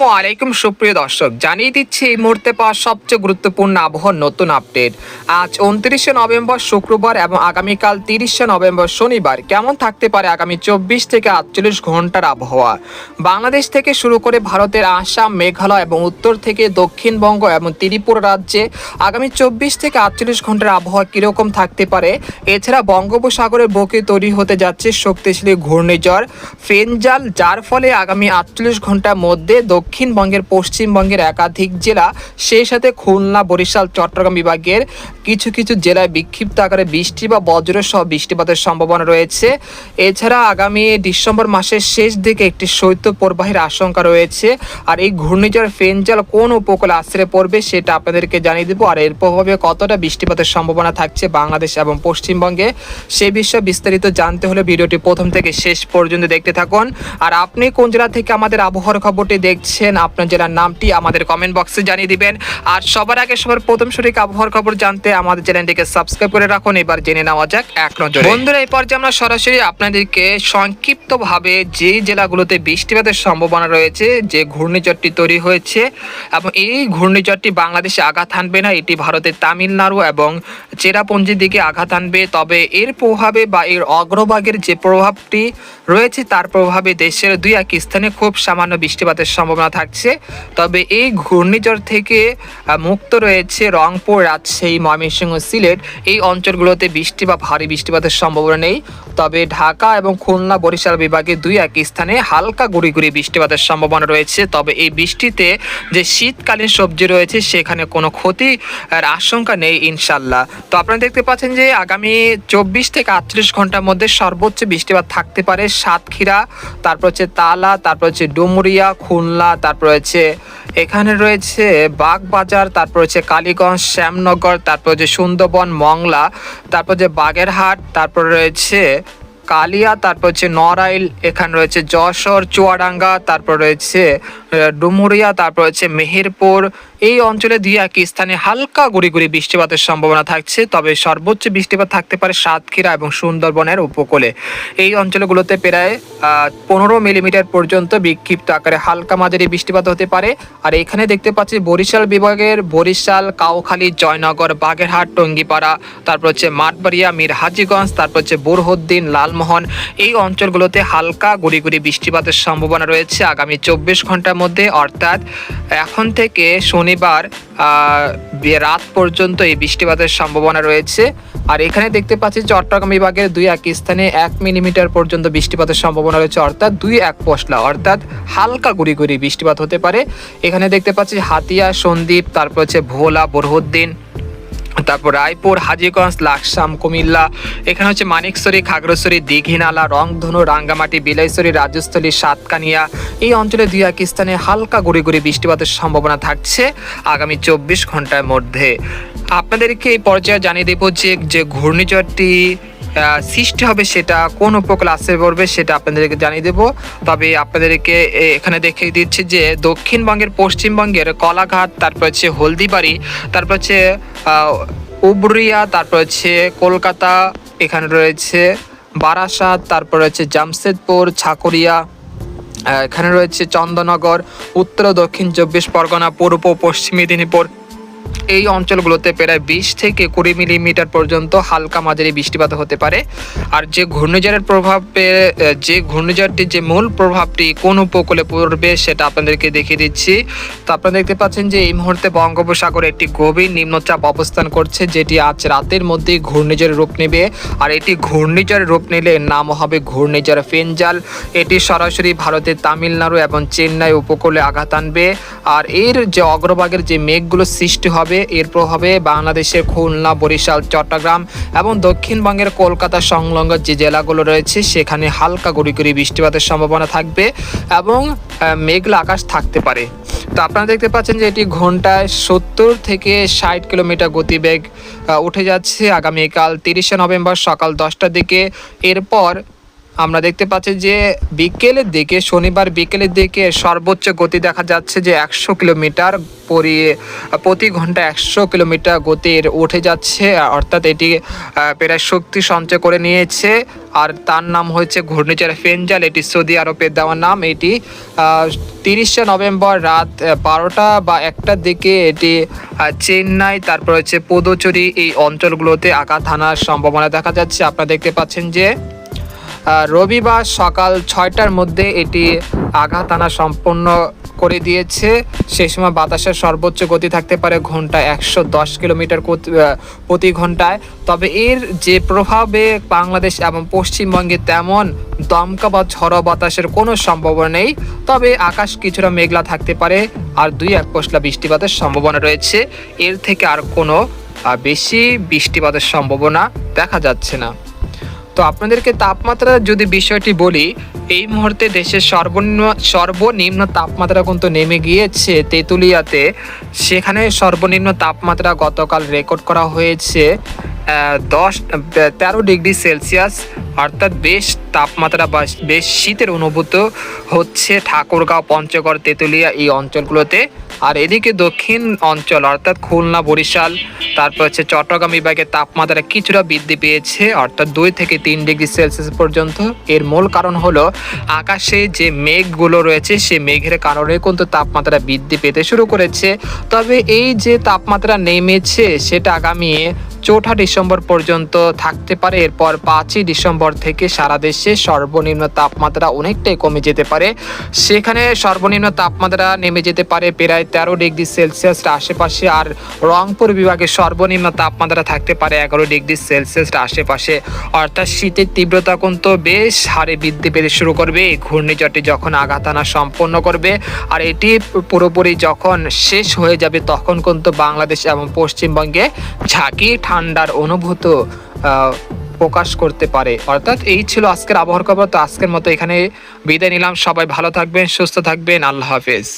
আসসালামু আলাইকুম সুপ্রিয় দর্শক, জানিয়ে দিচ্ছি এই মুহূর্তে পাওয়া সবচেয়ে গুরুত্বপূর্ণ আবহাওয়ার নতুন আপডেট। আজ 29শে নভেম্বর শুক্রবার এবং আগামীকাল 30শে নভেম্বর শনিবার কেমন থাকতে পারে আগামী 24 থেকে 48 ঘন্টার আবহাওয়া। বাংলাদেশ থেকে শুরু করে ভারতের আসাম, মেঘালয় এবং উত্তর থেকে দক্ষিণবঙ্গ এবং ত্রিপুরা রাজ্যে আগামী 24 থেকে 48 ঘন্টার আবহাওয়া কীরকম থাকতে পারে। এছাড়া বঙ্গোপসাগরের বুকে তৈরি হতে যাচ্ছে শক্তিশালী ঘূর্ণিঝড় ফেঞ্জাল, যার ফলে আগামী 48 ঘন্টার মধ্যে দক্ষিণবঙ্গের পশ্চিমবঙ্গের একাধিক জেলা, সেই সাথে খুলনা, বরিশাল, চট্টগ্রাম বিভাগের কিছু কিছু জেলায় বিক্ষিপ্ত আকারে বৃষ্টি বা বজ্র সহ বৃষ্টিপাতের সম্ভাবনা রয়েছে। এছাড়া আগামী ডিসেম্বর মাসের শেষ দিকে একটি শৈত্যপ্রবাহের আশঙ্কা রয়েছে। আর এই ঘূর্ণিঝড় ফেঞ্জাল কোন উপকূলে আশ্রয় পড়বে সেটা আপনাদেরকে জানিয়ে দেবো। আর এর প্রভাবে কতটা বৃষ্টিপাতের সম্ভাবনা থাকছে বাংলাদেশ এবং পশ্চিমবঙ্গে, সে বিষয়ে বিস্তারিত জানতে হলে ভিডিওটি প্রথম থেকে শেষ পর্যন্ত দেখতে থাকুন। আর আপনি কোন জেলা থেকে আমাদের আবহাওয়ার খবরটি দেখছেন, আপনার জেলার নামটি আমাদের কমেন্ট বক্সে জানিয়ে দিবেন। আর সবার আগে সবার প্রথম সঠিক আবহাওয়ার খবর জানতে আমাদের চ্যানেলটিকে সাবস্ক্রাইব করে রাখুন। এবার জেনে নেওয়া যাক এক নজরে। বন্ধুরা, এই পর্যায়ে আমরা সরাসরি আপনাদেরকে সংক্ষিপ্তভাবে যে জেলাগুলোতে বৃষ্টিপাতের সম্ভাবনা রয়েছে, যে ঘূর্ণিঝড়টি তৈরি হয়েছে এবং এই ঘূর্ণিঝড়টি বাংলাদেশে আঘাত হানবে না, এটি ভারতের তামিলনাড়ু এবং চেরাপুঞ্জির দিকে আঘাত হানবে। তবে এর প্রভাবে বা এর অগ্রভাগের যে প্রভাবটি রয়েছে তার প্রভাবে দেশের দুই এক স্থানে খুব সামান্য বৃষ্টিপাতের সম্ভাবনা থাকছে। তবে এই ঘূর্ণিঝড় থেকে মুক্ত রয়েছে রংপুর, রাজশাহী, ময়মনসিংহ, সিলেট এই অঞ্চলগুলোতে বৃষ্টি বা ভারী বৃষ্টিপাতের সম্ভাবনা নেই। তবে ঢাকা এবং খুলনা, বরিশাল বিভাগে দুই এক স্থানে হালকা গুঁড়ি গুঁড়ি বৃষ্টিপাতের সম্ভাবনা রয়েছে। তবে এই বৃষ্টিতে যে শীতকালীন সবজি রয়েছে সেখানে কোনো ক্ষতির আশঙ্কা নেই ইনশাল্লাহ। তো আপনারা দেখতে পাচ্ছেন যে আগামী 24 থেকে 38 ঘন্টার মধ্যে সর্বোচ্চ বৃষ্টিপাত থাকতে পারে সাতক্ষীরা, তারপর হচ্ছে তালা, তারপর হচ্ছে ডুমুরিয়া, খুলনা, তারপর হচ্ছে এখানে রয়েছে বাগবাজার, তারপর হচ্ছে কালীগঞ্জ, শ্যামনগর, তারপর হচ্ছে সুন্দরবন, মংলা, তারপর যে বাগেরহাট, তারপর রয়েছে কালিয়া, তারপর হচ্ছে নড়াইল, এখানে রয়েছে যশোর, চুয়াডাঙ্গা, তারপর রয়েছে ডুমুরিয়া, তারপর হচ্ছে মেহেরপুর। এই অঞ্চলে দুই এক স্থানে হালকা গুঁড়ি গুঁড়ি বৃষ্টিপাতের সম্ভাবনা থাকছে। তবে সর্বোচ্চ বৃষ্টিপাত থাকতে পারে সাতক্ষীরা এবং সুন্দরবনের উপকূলে। এই অঞ্চলগুলোতে প্রায় 15 মিলিমিটার পর্যন্ত বিক্ষিপ্ত আকারে হালকা মাঝারি বৃষ্টিপাত হতে পারে। আর এখানে দেখতে পাচ্ছি বরিশাল বিভাগের বরিশাল, কাউখালী, জয়নগর, বাগেরহাট, টঙ্গিপাড়া, তারপর হচ্ছে মাঠবাড়িয়া, মিরহাজিগঞ্জ, তারপর হচ্ছে বুরহুদ্দিন, লালমোহন এই অঞ্চলগুলোতে হালকা গুঁড়ি গুঁড়ি বৃষ্টিপাতের সম্ভাবনা রয়েছে আগামী 24 ঘন্টার মধ্যে, অর্থাৎ এখন থেকে শনিবার রাত পর্যন্ত এই বৃষ্টিপাতের সম্ভাবনা রয়েছে। আর এখানে দেখতে পাচ্ছি চট্টগ্রাম বিভাগের দুই এক স্থানে 1 মিলিমিটার পর্যন্ত বৃষ্টিপাতের সম্ভাবনা রয়েছে, অর্থাৎ 2-1 পশলা, অর্থাৎ হালকা গুঁড়ি গুঁড়ি বৃষ্টিপাত হতে পারে। এখানে দেখতে পাচ্ছি হাতিয়া, সন্দ্বীপ, তারপর হচ্ছে ভোলা, বুরহুদ্দিন, তারপর রায়পুর, হাজীগঞ্জ, লাকসাম, কুমিল্লা, এখানে হচ্ছে মানিকছড়ি, খাগড়াছড়ি, দীঘিনালা, রংধনু, রাঙ্গামাটি, বিলাইছড়ি, রাজস্থলী, সাতকানিয়া এই অঞ্চলে দুই এক স্থানে হালকা গুঁড়ি গুঁড়ি বৃষ্টিপাতের সম্ভাবনা থাকছে আগামী 24 ঘন্টার মধ্যে। আপনাদেরকে এই পর্যায়ে জানিয়ে দেব যে ঘূর্ণিঝড়টি সৃষ্টি হবে সেটা কোন উপকূলে আশ্রয় পড়বে সেটা আপনাদেরকে জানিয়ে দেব। তবে আপনাদেরকে এখানে দেখিয়ে দিচ্ছি যে দক্ষিণবঙ্গের পশ্চিমবঙ্গের কলাঘাট, তারপর হচ্ছে হলদিবাড়ি, তারপর হচ্ছে উবরিয়া, তারপর হচ্ছে কলকাতা, এখানে রয়েছে বারাসাত, তারপর হচ্ছে জামশেদপুর, ছাকুরিয়া, এখানে রয়েছে চন্দননগর, উত্তর ও দক্ষিণ 24 পরগনা, পূর্ব পশ্চিম মেদিনীপুর এই অঞ্চলগুলোতে প্রায় 20 থেকে 20 মিলিমিটার পর্যন্ত হালকা মাঝারি বৃষ্টিপাত হতে পারে। আর যে ঘূর্ণিঝড়ের প্রভাবে যে ঘূর্ণিঝড়টির যে মূল প্রভাবটি কোন উপকূলে পড়বে সেটা আপনাদেরকে দেখিয়ে দিচ্ছি। তো আপনারা দেখতে পাচ্ছেন যে এই মুহূর্তে বঙ্গোপসাগরে একটি গভীর নিম্নচাপ অবস্থান করছে, যেটি আজ রাতের মধ্যেই ঘূর্ণিঝড়ের রূপ নেবে। আর এটি ঘূর্ণিঝড়ের রূপ নিলে এর নাম হবে ঘূর্ণিঝড় ফেঞ্জাল। এটি সরাসরি ভারতের তামিলনাড়ু এবং চেন্নাই উপকূলে আঘাত আনবে। আর এর যে অগ্রভাগের যে মেঘগুলো সৃষ্টি হবে এর প্রভাবে বাংলাদেশের খুলনা, বরিশাল, চট্টগ্রাম এবং দক্ষিণবঙ্গের কলকাতা সংলগ্ন যে জেলাগুলো রয়েছে সেখানে হালকা গুঁড়ি গুঁড়ি বৃষ্টিপাতের সম্ভাবনা থাকবে এবং মেঘলা আকাশ থাকতে পারে। তো আপনারা দেখতে পাচ্ছেন যে এটি ঘন্টায় 70 থেকে 60 কিলোমিটার গতিবেগ উঠে যাচ্ছে আগামীকাল 30শে নভেম্বর সকাল 10টার দিকে। এরপর আমরা দেখতে পাচ্ছি যে বিকেলের দিকে, শনিবার বিকেলের দিকে সর্বোচ্চ গতি দেখা যাচ্ছে যে 100 কিলোমিটার প্রতি ঘন্টা 100 কিলোমিটার গতির উঠে যাচ্ছে। অর্থাৎ এটি প্রায় শক্তি সঞ্চয় করে নিয়েছে। আর তার নাম হচ্ছে ঘূর্ণিঝড় ফেঞ্জাল। এটি সৌদি আরবের দেওয়া নাম। এটি 30শে নভেম্বর রাত 12টা বা 1টার দিকে এটি চেন্নাই, তারপর হচ্ছে পুদুচেরি এই অঞ্চলগুলোতে আঘাত হানার সম্ভাবনা দেখা যাচ্ছে। আপনারা দেখতে পাচ্ছেন যে রবিবার সকাল 6টার মধ্যে এটি আঘাত আনা সম্পন্ন করে দিয়েছে। সেই সময় বাতাসের সর্বোচ্চ গতি থাকতে পারে ঘন্টায় 110 কিলোমিটার প্রতি ঘন্টায়। তবে এর যে প্রভাবে বাংলাদেশ এবং পশ্চিমবঙ্গে তেমন দমকা বা ঝড়ো বাতাসের কোনো সম্ভাবনা নেই। তবে আকাশ কিছুটা মেঘলা থাকতে পারে আর 2-1 পশলা বৃষ্টিপাতের সম্ভাবনা রয়েছে। এর থেকে আর কোনো বেশি বৃষ্টিপাতের সম্ভাবনা দেখা যাচ্ছে না। তো আপনাদেরকে তাপমাত্রা যদি বিষয়টি বলি, এই মুহূর্তে দেশের সর্বনিম্ন তাপমাত্রা কিন্তু নেমে গিয়েছে তেঁতুলিয়াতে। সেখানে সর্বনিম্ন তাপমাত্রা গতকাল রেকর্ড করা হয়েছে 13 ডিগ্রি সেলসিয়াস। অর্থাৎ বেশ তাপমাত্রা বা বেশ শীতের অনুভূত হচ্ছে ঠাকুরগাঁও, পঞ্চগড়, তেঁতুলিয়া এই অঞ্চলগুলোতে। আর এদিকে দক্ষিণ অঞ্চল অর্থাৎ খুলনা, বরিশাল, তারপর হচ্ছে চট্টগ্রাম বিভাগের তাপমাত্রা কিছুটা বৃদ্ধি পেয়েছে, অর্থাৎ 2 থেকে 3 ডিগ্রি সেলসিয়াস পর্যন্ত। এর মূল কারণ হলো আকাশে যে মেঘগুলো রয়েছে সেই মেঘের কারণে কিন্তু তাপমাত্রা বৃদ্ধি পেতে শুরু করেছে। তবে এই যে তাপমাত্রা নেমেছে সেটা আগামী 4 ডিসেম্বর পর্যন্ত থাকতে পারে। এরপর 5 ডিসেম্বর থেকে সারা দেশে সর্বনিম্ন তাপমাত্রা অনেকটাই কমে যেতে পারে। সেখানে সর্বনিম্ন তাপমাত্রা নেমে যেতে পারে প্রায় 13 ডিগ্রি সেলসিয়াসের আশেপাশে। আর রংপুর বিভাগে সর্বনিম্ন তাপমাত্রা থাকতে পারে 11 ডিগ্রি সেলসিয়াসের আশেপাশে। অর্থাৎ শীতের তীব্রতা কিন্তু বেশ হারে বৃদ্ধি পেতে শুরু করবে এই ঘূর্ণিঝড়টি যখন আঘাত আনা সম্পন্ন করবে। আর এটি পুরোপুরি যখন শেষ হয়ে যাবে তখন কিন্তু বাংলাদেশ এবং পশ্চিমবঙ্গে ঝাঁকি ঠান্ডার অনুভূত প্রকাশ করতে পারে। অর্থাৎ এই ছিল আজকের আবহাওয়ার খবর। তো আজকের মতো এখানে বিদায় নিলাম। সবাই ভালো থাকবেন, সুস্থ থাকবেন। আল্লাহ হাফেজ।